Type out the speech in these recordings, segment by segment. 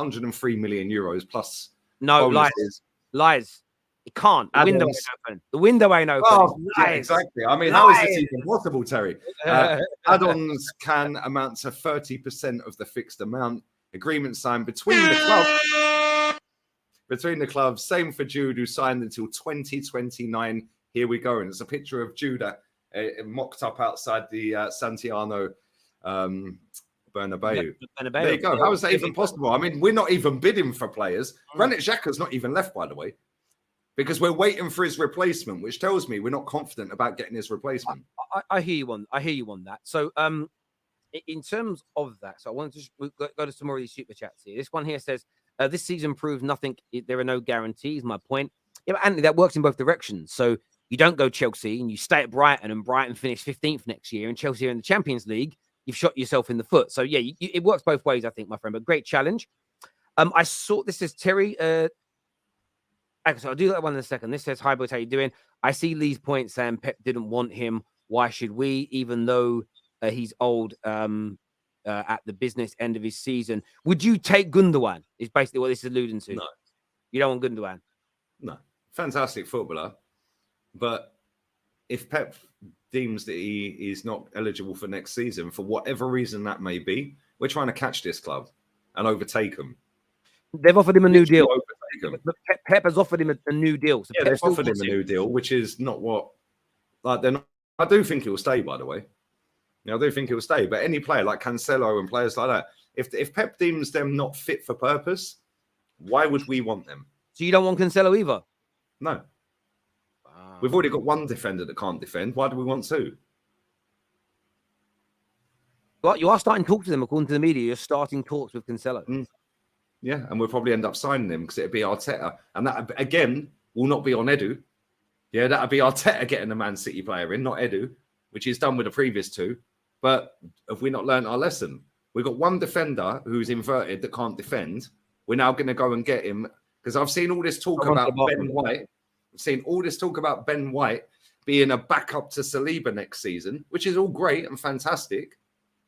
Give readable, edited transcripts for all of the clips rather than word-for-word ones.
103 million euros plus No, bonuses. Lies. It can't. The window ain't open. The window ain't open. Oh, yeah, exactly. I mean, how is this even possible, Terry? Add-ons can amount to 30% of the fixed amount. Agreement signed between the clubs. Same for Jude, who signed until 2029. Here we go. And it's a picture of Jude mocked up outside the Santiago Bernabeu. There you go. How is that even possible? I mean, we're not even bidding for players. Granit Xhaka's not even left, by the way, because we're waiting for his replacement, which tells me we're not confident about getting his replacement. I hear you on that. So, in terms of that, so I want to just go to some more of these super chats here. This one here says, this season proved nothing. There are no guarantees. My point. Yeah, but Anthony, that works in both directions. So you don't go Chelsea and you stay at Brighton, and Brighton finish 15th next year, and Chelsea are in the Champions League. You've shot yourself in the foot. So yeah, it works both ways, I think, my friend. But great challenge. I saw this is Terry. So I'll do that one in a second. This says, "Hi, boys, how you doing? I see Lee's point saying Pep didn't want him. Why should we? Even though he's old at the business end of his season. Would you take Gundogan?" Is basically what this is alluding to. No. You don't want Gundogan? No. Fantastic footballer. But if Pep deems that he is not eligible for next season, for whatever reason that may be, we're trying to catch this club and overtake them. They've offered him a new deal. Pep has offered him a new deal. So yeah, they've offered him a new deal, which is not what... Like, they're not... I do think he will stay, by the way. I do think he will stay. But any player like Cancelo and players like that, if Pep deems them not fit for purpose, why would we want them? So you don't want Cancelo either? No. We've already got one defender that can't defend. Why do we want two? Well, you are starting talks to them, according to the media. You're starting talks with Cancelo. Yeah, and we'll probably end up signing him because it'll be Arteta. And that, again, will not be on Edu. Yeah, that'll be Arteta getting a Man City player in, not Edu, which he's done with the previous two. But have we not learned our lesson? We've got one defender who's inverted that can't defend. We're now going to go and get him. Because I've seen all this talk about Ben White. I've seen all this talk about Ben White being a backup to Saliba next season, which is all great and fantastic.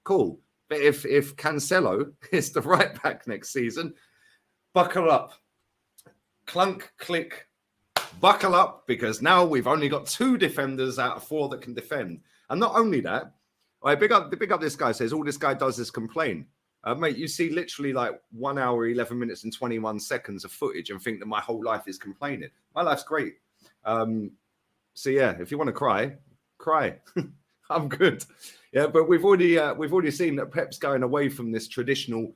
Cool. But if Cancelo is the right back next season, buckle up. Clunk, click, buckle up, because now we've only got two defenders out of four that can defend. And not only that, I big up this guy, says all this guy does is complain. Mate, you see literally like 1 hour, 11 minutes and 21 seconds of footage and think that my whole life is complaining. My life's great. So yeah, if you want to cry. I'm good. Yeah, but we've already seen that Pep's going away from this traditional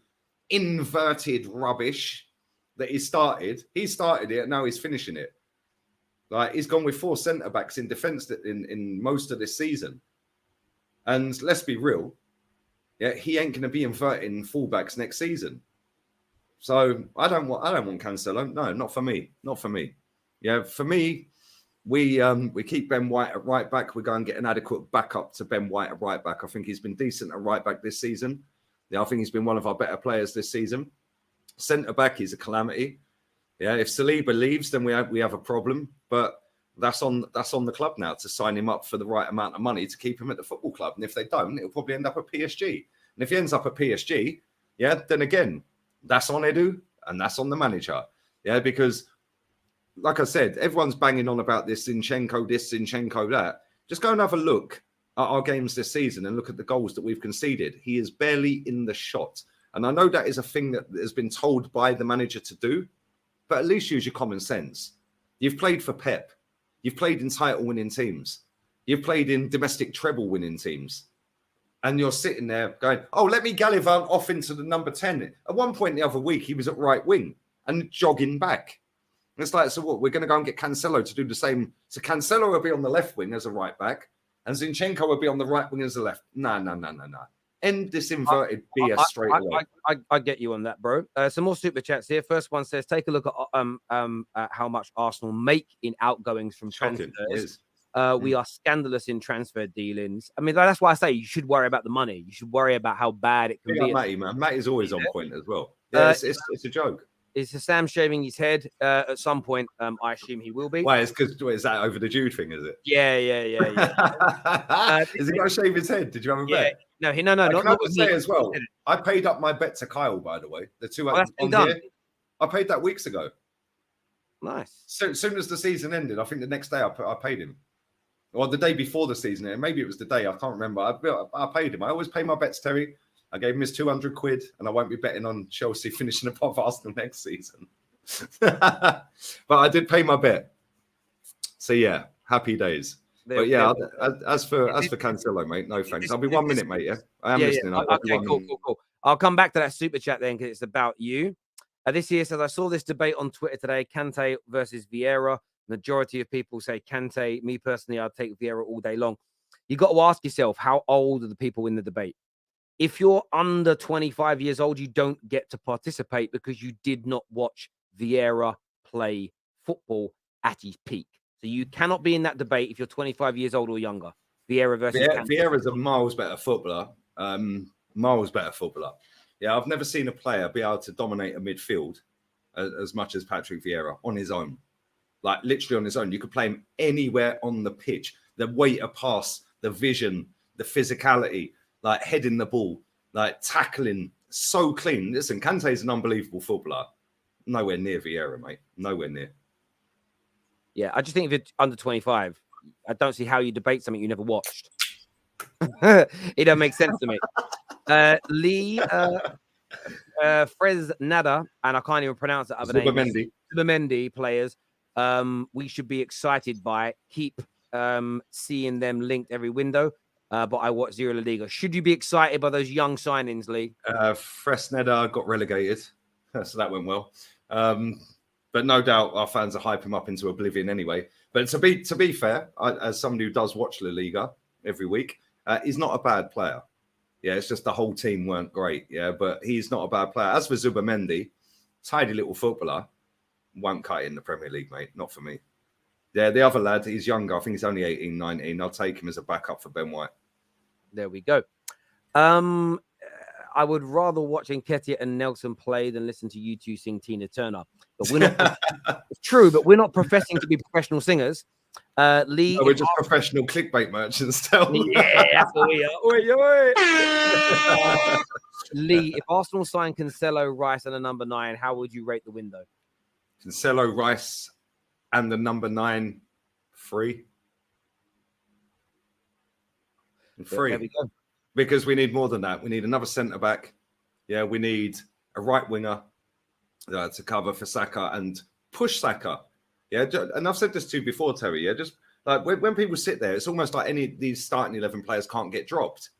inverted rubbish that he started. He started it, now he's finishing it. Like, he's gone with 4 centre-backs in defence in most of this season. And let's be real, yeah, he ain't going to be inverting fullbacks next season. So I don't want Cancelo. No, not for me. Not for me. Yeah, for me, we keep Ben White at right back. We go and get an adequate backup to Ben White at right back. I think he's been decent at right back this season. Yeah, I think he's been one of our better players this season. Centre back is a calamity. Yeah, if Saliba leaves, then we have a problem. But that's on the club now to sign him up for the right amount of money to keep him at the football club. And if they don't, it'll probably end up at PSG. And if he ends up at PSG, yeah, then again, that's on Edu and that's on the manager. Yeah, because like I said, everyone's banging on about this, Zinchenko that. Just go and have a look at our games this season and look at the goals that we've conceded. He is barely in the shot. And I know that is a thing that has been told by the manager to do, but at least use your common sense. You've played for Pep. You've played in title-winning teams. You've played in domestic treble-winning teams. And you're sitting there going, oh, let me gallivant off into the number 10. At one point the other week, he was at right wing and jogging back. And it's like, so what? We're going to go and get Cancelo to do the same. So Cancelo will be on the left wing as a right back, and Zinchenko will be on the right wing as a left. No. End this inverted BS straight away. I get you on that, bro. Some more super chats here. First one says, take a look at how much Arsenal make in outgoings from transfers. We are scandalous in transfer dealings. I mean, that's why I say you should worry about the money. You should worry about how bad it can be. Matty, man. Matt is always on point as well. Yeah, it's a joke. Is Sam shaving his head at some point? I assume he will be. Why? It's because is that over the Jude thing? Is it? Yeah. Is he got to shave his head? Did you have a bet? No, Can I not with just me. say as well, I paid up my bet to Kyle, by the way. The two that's been on done. here. I paid that weeks ago. Nice. So as soon as the season ended, I think the next day I paid him. Or the day before the season, and maybe it was the day, I can't remember. I paid him. I always pay my bets, Terry. I gave him his 200 quid, and I won't be betting on Chelsea finishing above Arsenal next season. But I did pay my bet. So yeah, happy days. But yeah, as for Cancelo, mate, no thanks. I'll be 1 minute, mate. Yeah, I am listening. Okay, cool. I'll come back to that super chat then because it's about you. This here says, I saw this debate on Twitter today, Kante versus Vieira. Majority of people say Kante. Me personally, I'd take Vieira all day long. You got to ask yourself, how old are the people in the debate? If you're under 25 years old, you don't get to participate because you did not watch Vieira play football at his peak. So you cannot be in that debate if you're 25 years old or younger. Vieira versus Kante. Vieira's a miles better footballer. Miles better footballer. Yeah, I've never seen a player be able to dominate a midfield as much as Patrick Vieira on his own. Like literally on his own. You could play him anywhere on the pitch. The weight of pass, the vision, the physicality, like heading the ball, like tackling, so clean. Listen, Kante is an unbelievable footballer. Nowhere near Vieira, mate. Nowhere near. Yeah, I just think if you're under 25, I don't see how you debate something you never watched. It don't make sense to me. Lee Frez Nada, and I can't even pronounce the other name. Zubimendi players. We should be excited by. Keep seeing them linked every window. But I watch Zero La Liga. Should you be excited by those young signings, Lee? Fresneda got relegated, so that went well. But no doubt our fans are hyping him up into oblivion anyway. But to be fair, as somebody who does watch La Liga every week, he's not a bad player. Yeah, it's just the whole team weren't great. Yeah, but he's not a bad player. As for Zubimendi, tidy little footballer, won't cut it in the Premier League, mate. Not for me. Yeah, the other lad, he's younger. I think he's only 18, 19. I'll take him as a backup for Ben White. There we go. I would rather watch Nketiah and Nelson play than listen to you two sing Tina Turner. But we're not. It's true, but we're not professing to be professional singers. Lee, we're just professional clickbait merchants. Still. Yeah, that's what we are. Lee, if Arsenal sign Cancelo, Rice, and a number 9, how would you rate the window? Cancelo, Rice, and the number 9, 3. 3. There we go. Because we need more than that. We need another centre back. Yeah, we need a right winger to cover for Saka and push Saka. Yeah, and I've said this to you before, Terry. Yeah, just like when people sit there, it's almost like any of these starting 11 players can't get dropped.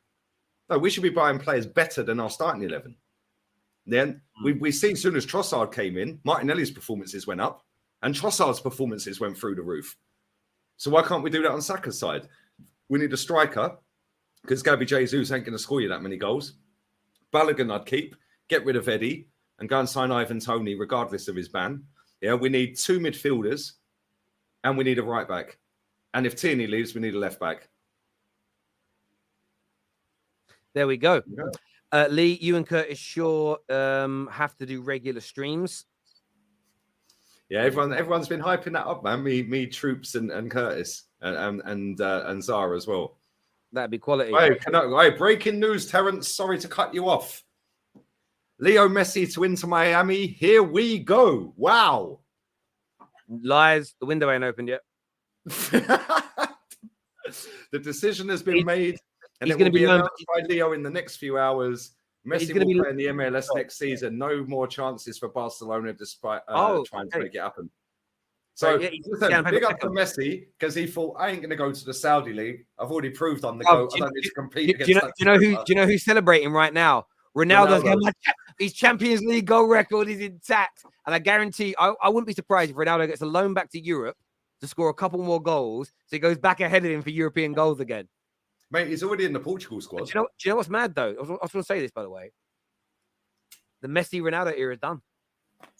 No, we should be buying players better than our starting 11. Then we see as soon as Trossard came in, Martinelli's performances went up, and Trossard's performances went through the roof. So why can't we do that on Saka's side? We need a striker. Because Gabby Jesus ain't going to score you that many goals. Balogun I'd keep, get rid of Eddie, and go and sign Ivan Toney, regardless of his ban. Yeah, we need 2 midfielders, and we need a right back. And if Tierney leaves, we need a left back. There we go. Yeah. Lee, you and Curtis Shaw have to do regular streams. Yeah, everyone's been hyping that up, man. Me, Troops, and Curtis, and Zara as well. That'd be quality. Hey, breaking news, Terrace. Sorry to cut you off. Leo Messi to Inter Miami. Here we go. Wow. Lies. The window ain't opened yet. The decision has been made, and it will be announced by Leo in the next few hours. Messi will play in the MLS next season. No more chances for Barcelona, despite trying to make it happen. So, listen, big up to Messi because he thought, I ain't going to go to the Saudi League. I've already proved on the go. I don't need to compete against do you know who's celebrating right now? Ronaldo's going, his Champions League goal record is intact. And I guarantee, I wouldn't be surprised if Ronaldo gets a loan back to Europe to score a couple more goals. So he goes back ahead of him for European goals again. Mate, he's already in the Portugal squad. Do you know what's mad, though? I was going to say this, by the way. The Messi-Ronaldo era is done.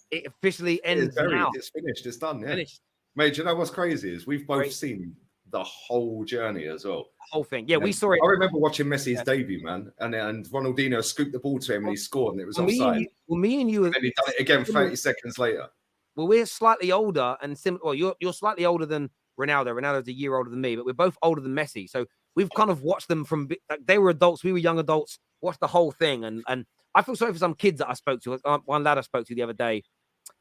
It officially ends now. It's finished. It's done. Yeah. Finished. Mate, do you know what's crazy is we've both seen the whole journey as well. The whole thing. Yeah, we saw it. I remember watching Messi's debut, man, and Ronaldinho scooped the ball to him and he scored, and it was offside. Me and you. And he done it again 30 seconds later. Well, we're slightly older and you're slightly older than Ronaldo. Ronaldo's a year older than me, but we're both older than Messi. So we've kind of watched them from like, they were adults, we were young adults, watched the whole thing, and I feel sorry for some kids that I spoke to. Like, one lad I spoke to the other day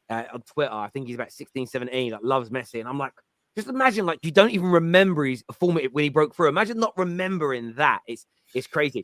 on Twitter, I think he's about 16, 17, that loves Messi, and I'm like, just imagine, like, you don't even remember his formative when he broke through. Imagine not remembering that. It's crazy.